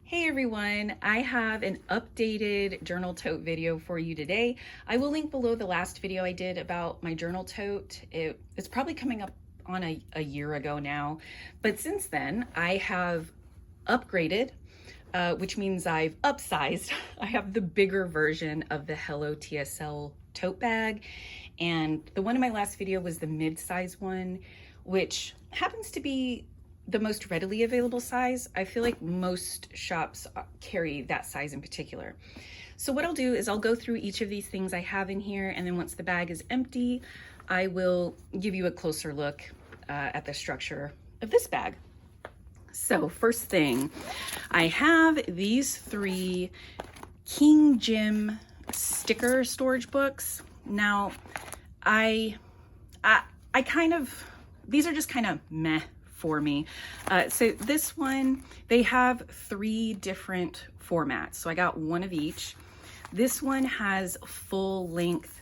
Hey everyone, I have an updated journal tote video for you today. I will link below the last video I did about my journal tote. It's probably coming up on a year ago now, but since then I have upgraded, which means I've upsized. I have the bigger version of the Hello TSL tote bag, and the one in my last video was the mid-size one, which happens to be the most readily available size. I feel like most shops carry that size in particular. So what I'll do is I'll go through each of these things I have in here, and then once the bag is empty, I will give you a closer look at the structure of this bag. So first thing, I have these three King Jim sticker storage books. Now, I kind of, these are just kind of meh for me. So this one, they have three different formats. So I got one of each. This one has full length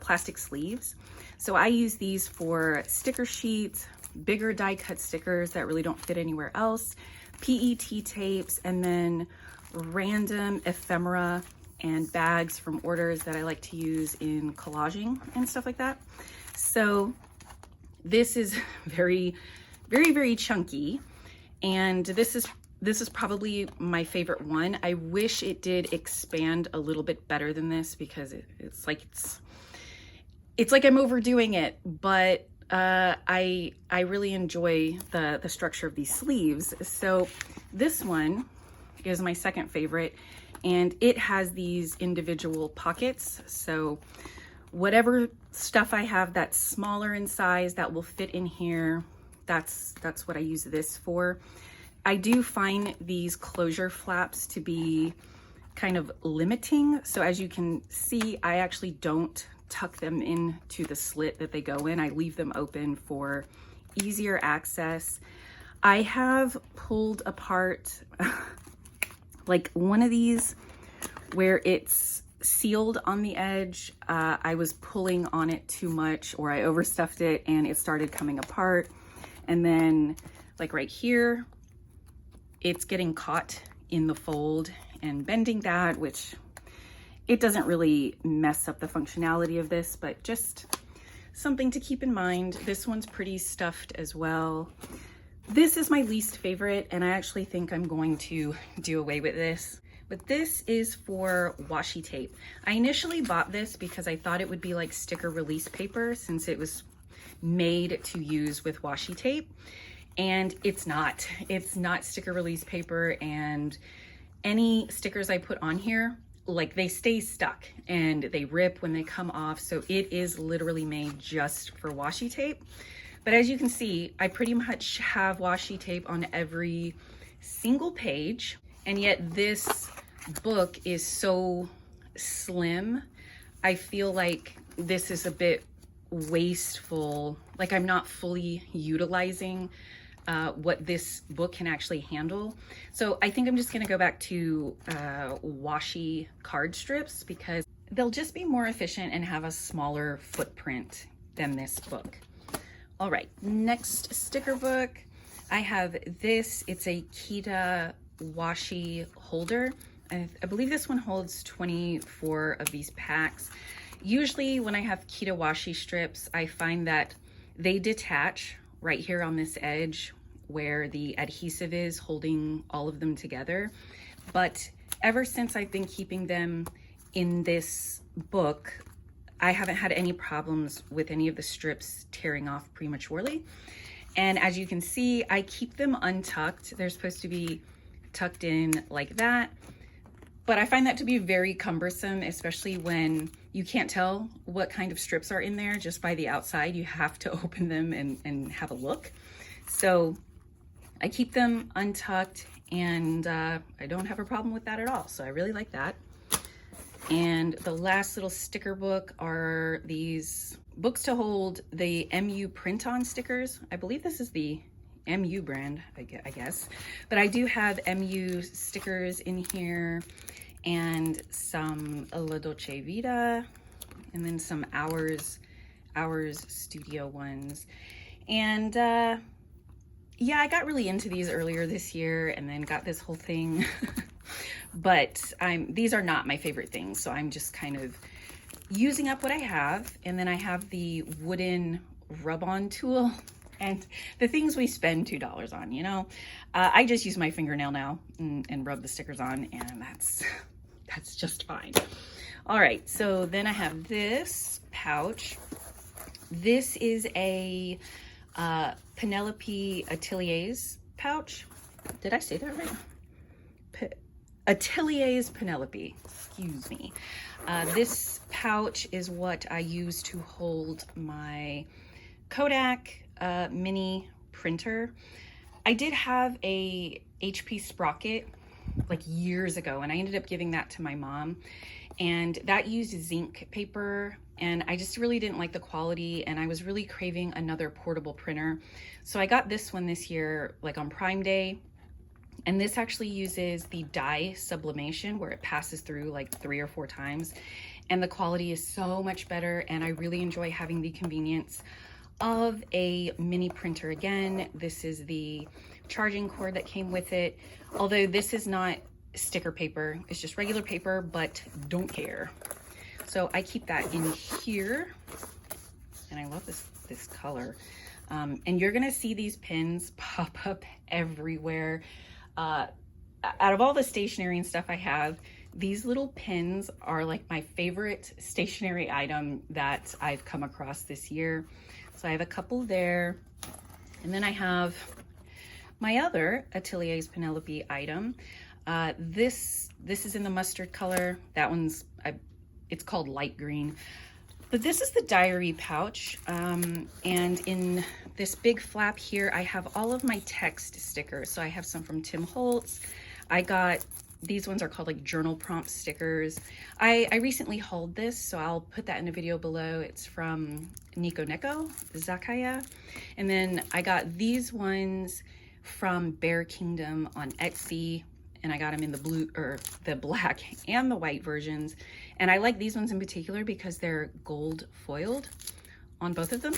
plastic sleeves. So I use these for sticker sheets, bigger die cut stickers that really don't fit anywhere else, PET tapes, and then random ephemera and bags from orders that I like to use in collaging and stuff like that. So this is very chunky, and this is probably my favorite one. I wish it did expand a little bit better than this, because it's like I'm overdoing it, but I really enjoy the structure of these sleeves. So this one is my second favorite, and it has these individual pockets. So whatever stuff I have that's smaller in size that will fit in here, that's what I use this for. I do find these closure flaps to be kind of limiting. So as you can see, I actually don't tuck them into the slit that they go in. I leave them open for easier access. I have pulled apart like one of these where it's sealed on the edge. I was pulling on it too much, or I overstuffed it and it started coming apart. And then like right here, it's getting caught in the fold and bending that, which it doesn't really mess up the functionality of this, but just something to keep in mind. This one's pretty stuffed as well. This is my least favorite, and I actually think I'm going to do away with this. But this is for washi tape. I initially bought this because I thought it would be like sticker release paper, since it was made to use with washi tape, and it's not sticker release paper. And any stickers I put on here, like, they stay stuck and they rip when they come off. So it is literally made just for washi tape. But as you can see, I pretty much have washi tape on every single page, and yet this book is so slim. I feel like this is a bit wasteful. Like, I'm not fully utilizing what this book can actually handle. So I think I'm just gonna go back to washi card strips, because they'll just be more efficient and have a smaller footprint than this book. All right, next sticker book. I have this. It's a KITTA washi holder. I believe this one holds 24 of these packs. Usually when I have KITTA washi strips, I find that they detach right here on this edge where the adhesive is holding all of them together. But ever since I've been keeping them in this book, I haven't had any problems with any of the strips tearing off prematurely. And as you can see, I keep them untucked. They're supposed to be tucked in like that. But I find that to be very cumbersome, especially when you can't tell what kind of strips are in there just by the outside. You have to open them and have a look. So I keep them untucked, and I don't have a problem with that at all. So I really like that. And the last little sticker book are these books to hold the MU print-on stickers. I believe this is the MU brand, I guess. But I do have MU stickers in here, and some La Dolce Vita, and then some Hours Studio ones. And yeah, I got really into these earlier this year and then got this whole thing. But these are not my favorite things, so I'm just kind of using up what I have. And then I have the wooden rub-on tool, and the things we spend $2 on, you know. I just use my fingernail now and rub the stickers on, and that's just fine. All right, so then I have this pouch. This is a Penelope Ateliers pouch. Did I say that right? Ateliers Penelope, excuse me. This pouch is what I use to hold my Kodak mini printer. I did have a HP Sprocket like years ago, and I ended up giving that to my mom, and that used zinc paper, and I just really didn't like the quality, and I was really craving another portable printer. So I got this one this year, like on Prime Day, and this actually uses the dye sublimation where it passes through like 3 or 4 times, and the quality is so much better, and I really enjoy having the convenience of a mini printer. Again, this is the charging cord that came with it, although this is not sticker paper, it's just regular paper, but don't care. So I keep that in here, and I love this color. And you're gonna see these pins pop up everywhere. Out of all the stationery and stuff I have, these little pins are like my favorite stationery item that I've come across this year. So I have a couple there, and then I have my other Ateliers Penelope item. This is in the mustard color. That one's, it's called light green. But this is the diary pouch, and in this big flap here, I have all of my text stickers. So I have some from Tim Holtz. I got, these ones are called like journal prompt stickers. I recently hauled this, so I'll put that in a video below. It's from Neko Zakaya. And then I got these ones from Bear Kingdom on Etsy, and I got them in the blue, or the black and the white versions. And I like these ones in particular because they're gold foiled on both of them.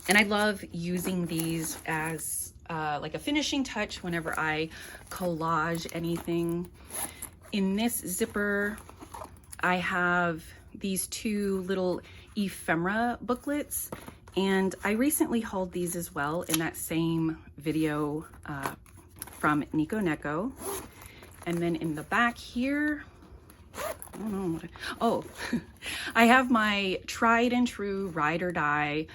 And I love using these as like a finishing touch whenever I collage anything. In this zipper, I have these 2 little ephemera booklets, and I recently hauled these as well in that same video from Neko. And then in the back here, I don't know what I have my tried and true ride or die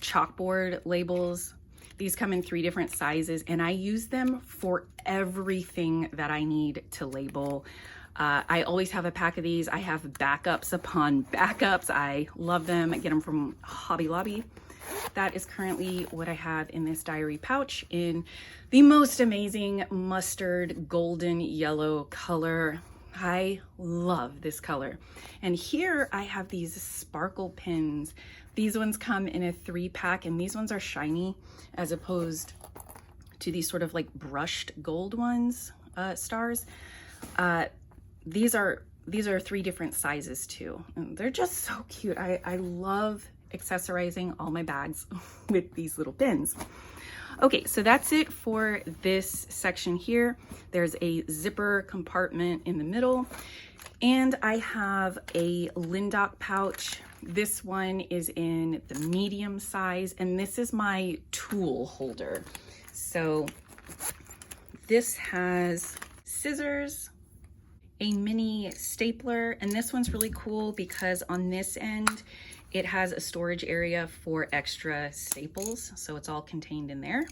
chalkboard labels. These come in 3 different sizes, and I use them for everything that I need to label. I always have a pack of these. I have backups upon backups. I love them. I get them from Hobby Lobby. That is currently what I have in this diary pouch in the most amazing mustard golden yellow color. I love this color. And here I have these sparkle pins. These ones come in a 3-pack, and these ones are shiny as opposed to these sort of like brushed gold ones, stars. These are 3 different sizes too. And they're just so cute. I love accessorizing all my bags with these little pins. Okay, so that's it for this section here. There's a zipper compartment in the middle, and I have a Lindock pouch. This one is in the medium size, and this is my tool holder. So this has scissors, a mini stapler, and this one's really cool because on this end, it has a storage area for extra staples, so it's all contained in there.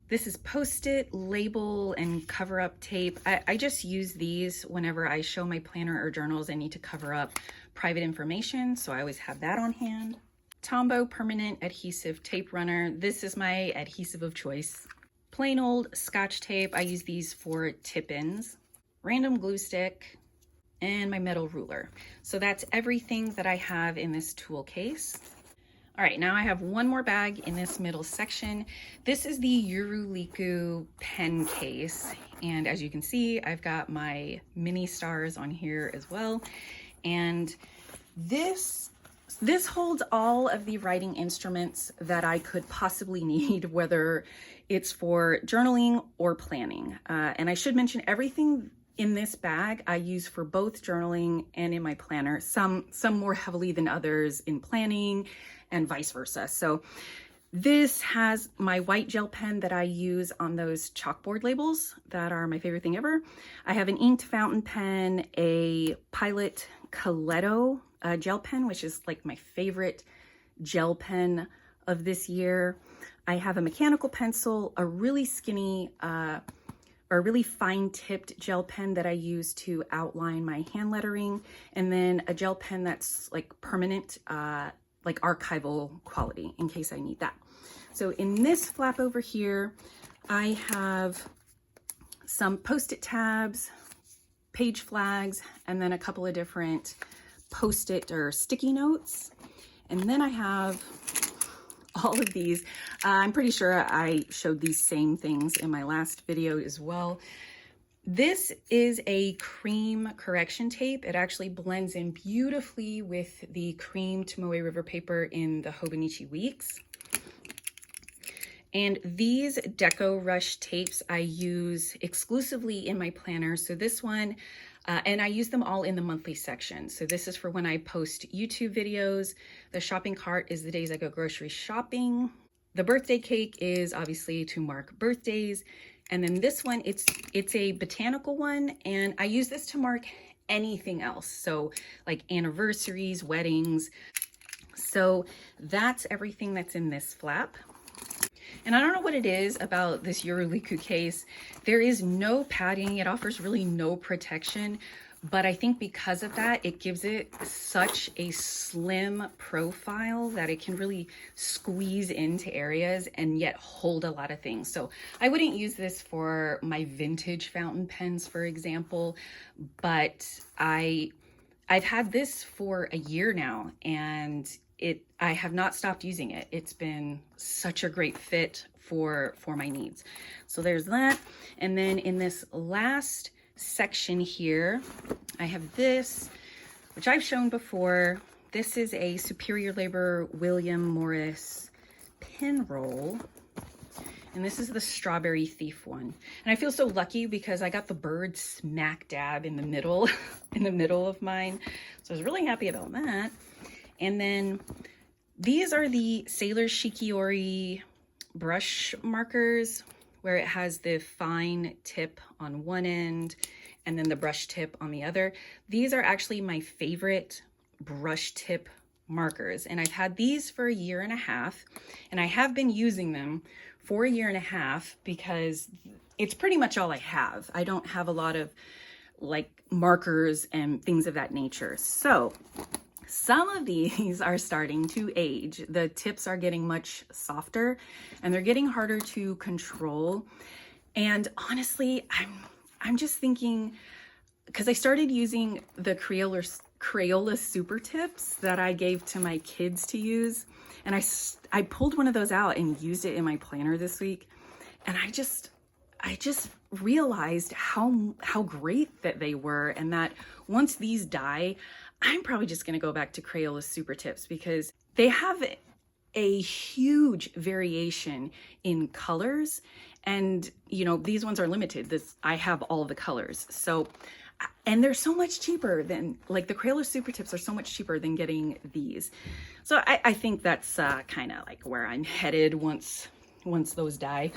This is Post-it, label, and cover-up tape. I just use these whenever I show my planner or journals I need to cover up private information, so I always have that on hand. Tombow permanent adhesive tape runner. This is my adhesive of choice. Plain old Scotch tape. I use these for tip-ins. Random glue stick, and my metal ruler. So that's everything that I have in this tool case. All right, now I have one more bag in this middle section. This is the Yuruliku pen case. And as you can see, I've got my mini stars on here as well. And this holds all of the writing instruments that I could possibly need, whether It's for journaling or planning. And I should mention everything in this bag I use for both journaling and in my planner, some more heavily than others in planning and vice versa. So this has my white gel pen that I use on those chalkboard labels that are my favorite thing ever. I have an inked fountain pen, a Pilot Coletto gel pen, which is like my favorite gel pen of this year. I have a mechanical pencil, a really skinny or a really fine tipped gel pen that I use to outline my hand lettering, and then a gel pen that's like permanent, like archival quality in case I need that. So in this flap over here, I have some Post-it tabs, page flags, and then a couple of different Post-it or sticky notes. And then I have all of these. I'm pretty sure I showed these same things in my last video as well. This is a cream correction tape. It actually blends in beautifully with the cream Tomoe River paper in the Hobonichi Weeks. And these Deco Rush tapes I use exclusively in my planner. So this one, and I use them all in the monthly section. So this is for when I post YouTube videos. The shopping cart is the days I go grocery shopping. The birthday cake is obviously to mark birthdays. And then this one, it's a botanical one, and I use this to mark anything else. So like anniversaries, weddings. So that's everything that's in this flap. And I don't know what it is about this Yuruliku case. There is no padding. It offers really no protection. But I think because of that, it gives it such a slim profile that it can really squeeze into areas and yet hold a lot of things. So I wouldn't use this for my vintage fountain pens, for example, but I've had this for a year now, and I have not stopped using it. It's been such a great fit for my needs. So there's that. And then in this last section here, I have this, which I've shown before. This is a Superior Labor William Morris pen roll. And this is the Strawberry Thief one. And I feel so lucky because I got the bird smack dab in the middle, in the middle of mine. So I was really happy about that. And then these are the Sailor Shikiori brush markers, where it has the fine tip on one end and then the brush tip on the other. These are actually my favorite brush tip markers, and I've had these for a year and a half, and I have been using them for a year and a half because it's pretty much all I have. I don't have a lot of like markers and things of that nature. So some of these are starting to age. The tips are getting much softer and they're getting harder to control. And honestly, I'm just thinking, because I started using the Crayola Super Tips that I gave to my kids to use, and I pulled one of those out and used it in my planner this week, and I just realized how great that they were, and that once these die, I'm probably just going to go back to Crayola Super Tips because they have a huge variation in colors, and you know, these ones are limited. I have all the colors. So, and they're so much cheaper than, like, the Crayola Super Tips are so much cheaper than getting these. So I think that's kind of like where I'm headed once those die.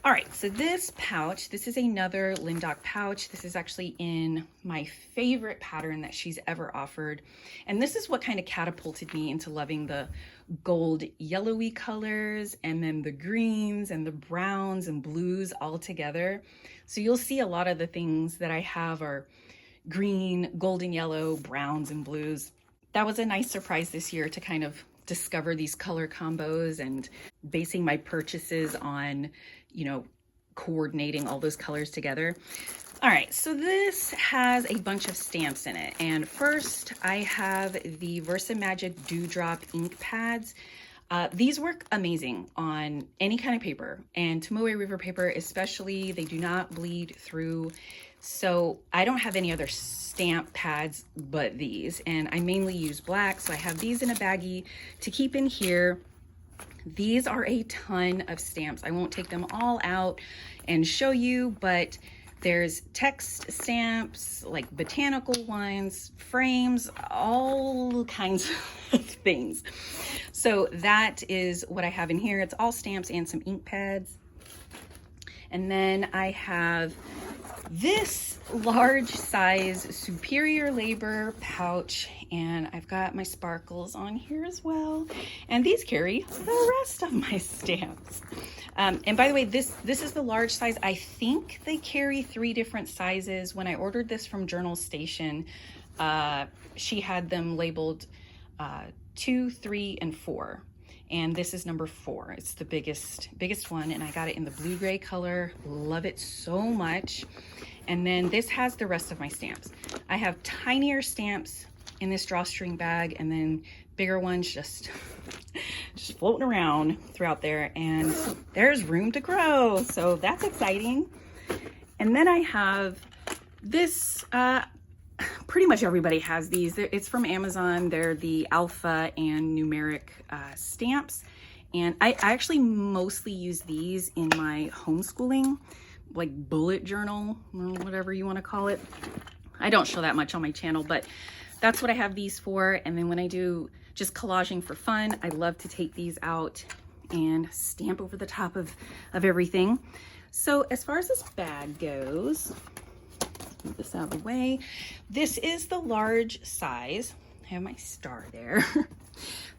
All right, so this pouch, this is another Lindock pouch. This is actually in my favorite pattern that she's ever offered. And this is what kind of catapulted me into loving the gold yellowy colors, and then the greens and the browns and blues all together. So you'll see a lot of the things that I have are green, golden yellow, browns, and blues. That was a nice surprise this year to kind of discover these color combos and basing my purchases on, you know, coordinating all those colors together. All right, so this has a bunch of stamps in it. And first I have the VersaMagic Dewdrop ink pads. These work amazing on any kind of paper, and Tomoe River paper especially. They do not bleed through. So I don't have any other stamp pads but these, and I mainly use black. So I have these in a baggie to keep in here. These are a ton of stamps. I won't take them all out and show you, but there's text stamps, like botanical ones, frames, all kinds of things. So that is what I have in here. It's all stamps and some ink pads. And then I have this large size superior labor pouch, and I've got my sparkles on here as well. And these carry the rest of my stamps. And by the way, this is the large size. I think they carry 3 different sizes. When I ordered this from Journal Station, she had them labeled 2, 3, and 4. And this is number 4. It's the biggest one, and I got it in the blue gray color. Love it so much. And then this has the rest of my stamps. I have tinier stamps in this drawstring bag, and then bigger ones just floating around throughout there, and there's room to grow, so that's exciting. And then I have this, pretty much everybody has these. It's from Amazon. They're the alpha and numeric stamps, and I actually mostly use these in my homeschooling, like bullet journal or whatever you want to call it. I don't show that much on my channel, but that's what I have these for. And then when I do just collaging for fun, I love to take these out and stamp over the top of everything. So as far as this bag goes, move this out of the way. This is the large size. I have my star there.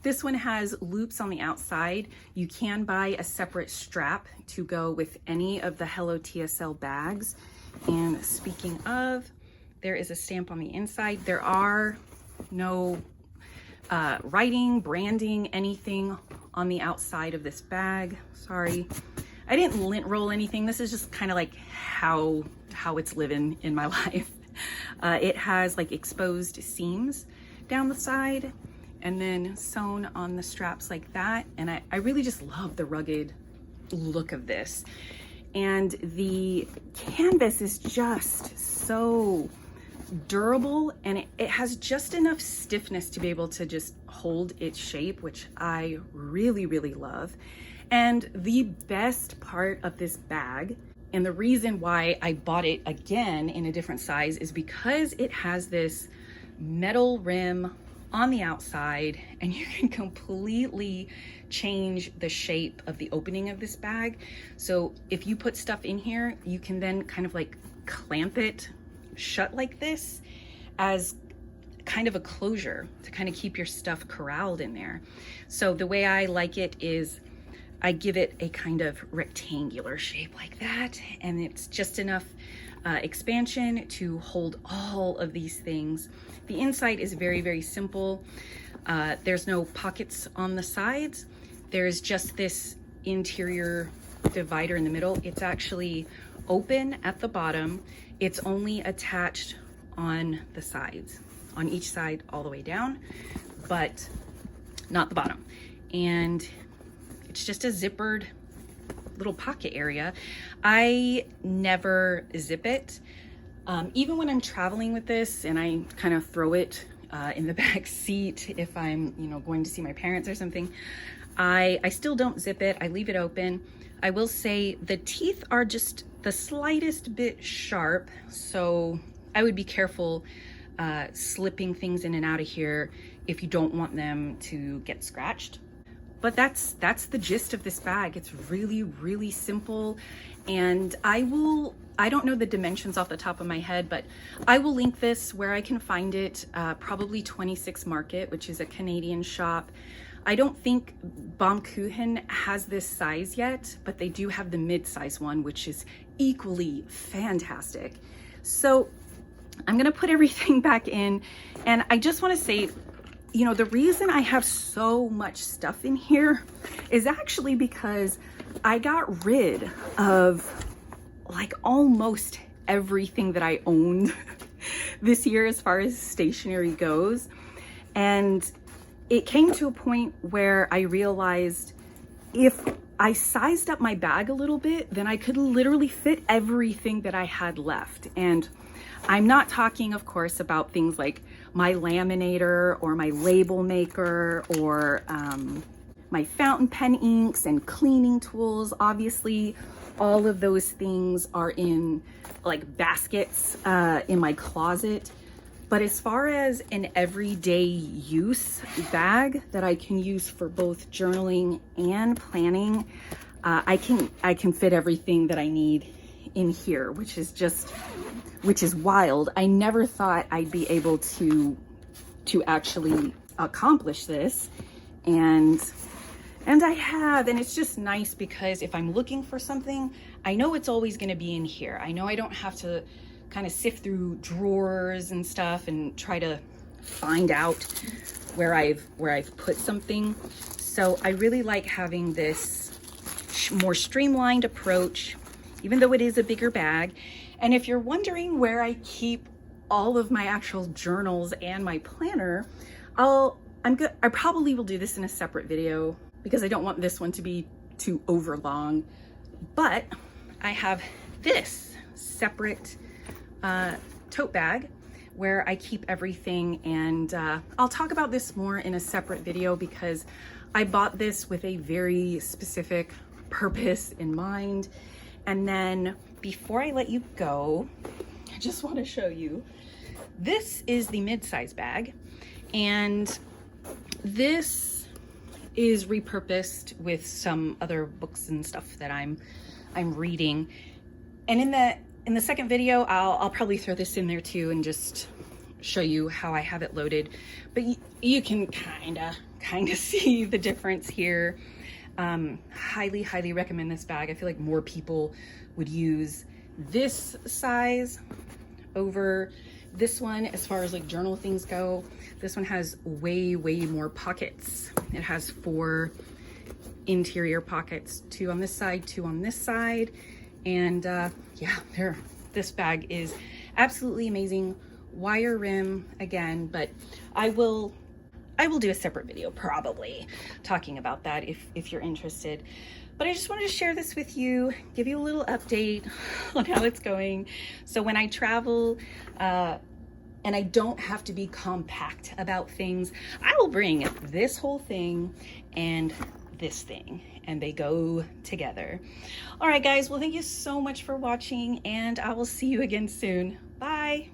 This one has loops on the outside. You can buy a separate strap to go with any of the Hello TSL bags. And speaking of, there is a stamp on the inside. There are no writing, branding, anything on the outside of this bag. Sorry, I didn't lint roll anything. This is just kind of like how it's living in my life. It has like exposed seams down the side and then sewn on the straps like that. And I really just love the rugged look of this. And the canvas is just so durable, and it has just enough stiffness to be able to just hold its shape, which I really, really love. And the best part of this bag, and the reason why I bought it again in a different size, is because it has this metal rim on the outside, and you can completely change the shape of the opening of this bag. So if you put stuff in here, you can then kind of like clamp it shut like this as kind of a closure to kind of keep your stuff corralled in there. So the way I like it is I give it a kind of rectangular shape like that, and it's just enough expansion to hold all of these things. The inside is very, very simple. There's no pockets on the sides. There's just this interior divider in the middle. It's actually open at the bottom. It's only attached on the sides, on each side all the way down, but not the bottom. And it's just a zippered little pocket area. I never zip it. Even when I'm traveling with this and I kind of throw it in the back seat if I'm, going to see my parents or something, I still don't zip it. I leave it open. I will say the teeth are just the slightest bit sharp, so I would be careful slipping things in and out of here if you don't want them to get scratched. But that's the gist of this bag. It's really, really simple. And I don't know the dimensions off the top of my head, but I will link this where I can find it, probably 26 Market, which is a Canadian shop. I don't think Baumkuchen has this size yet, but they do have the mid-size one, which is equally fantastic. So I'm gonna put everything back in, and I just wanna say, the reason I have so much stuff in here is actually because I got rid of like almost everything that I owned this year as far as stationery goes. And it came to a point where I realized if I sized up my bag a little bit, then I could literally fit everything that I had left. And I'm not talking, of course, about things like my laminator or my label maker or my fountain pen inks and cleaning tools. Obviously, all of those things are in like baskets in my closet. But as far as an everyday use bag that I can use for both journaling and planning, I can fit everything that I need in here, which is wild. I never thought I'd be able to actually accomplish this, and I have, and it's just nice because if I'm looking for something, I know it's always going to be in here. I know I don't have to kind of sift through drawers and stuff and try to find out where I've put something. So I really like having this more streamlined approach, even though it is a bigger bag. And if you're wondering where I keep all of my actual journals and my planner, I probably will do this in a separate video because I don't want this one to be too overlong. But I have this separate tote bag where I keep everything, and I'll talk about this more in a separate video because I bought this with a very specific purpose in mind. And then before I let you go, I just want to show you, this is the mid-size bag, and this is repurposed with some other books and stuff that I'm reading. And in the second video, I'll probably throw this in there too and just show you how I have it loaded. But you can kind of see the difference here. Highly recommend this bag. I feel like more people would use this size over this one as far as like journal things go. This one has way more pockets. It has 4 interior pockets, 2 on this side, 2 on this side. And yeah, this bag is absolutely amazing. Wire rim again, but I will do a separate video probably talking about that if you're interested. But I just wanted to share this with you, give you a little update on how it's going. So when I travel and I don't have to be compact about things, I will bring this whole thing and this thing, and they go together. All right, guys, well, thank you so much for watching, and I will see you again soon. Bye.